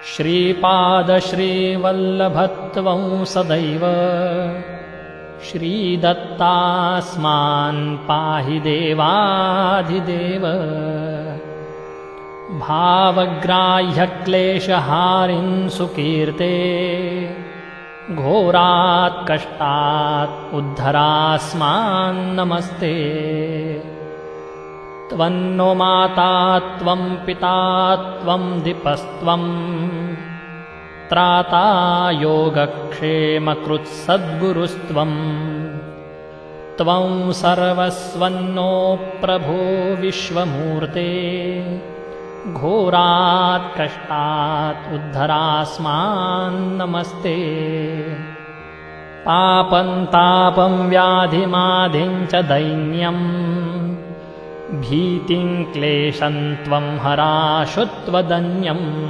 श्रीपादश्रीवल्लभत्वं सदैव श्रीदत्तास्मान् पाहि देवाधिदेव। भावग्राह्यक्लेशहारिन् सुकीर्ते घोरात् कष्टात् उद्धरास्मान् नमस्ते। त्वन्नो माता त्वं पिता त्वं दीपस्त्वं त्राता योगक्षेमकृत्सद्गुरुस्त्वं। त्वं सर्वस्वन्नो प्रभो विश्वमूर्ते घोरात् कष्टात् उद्धरास्मान् नमस्ते। पापं तापं व्याधिमाधिं च दैन्यं भीतिं क्लेशं त्वं हराशु त्वदन्यम्।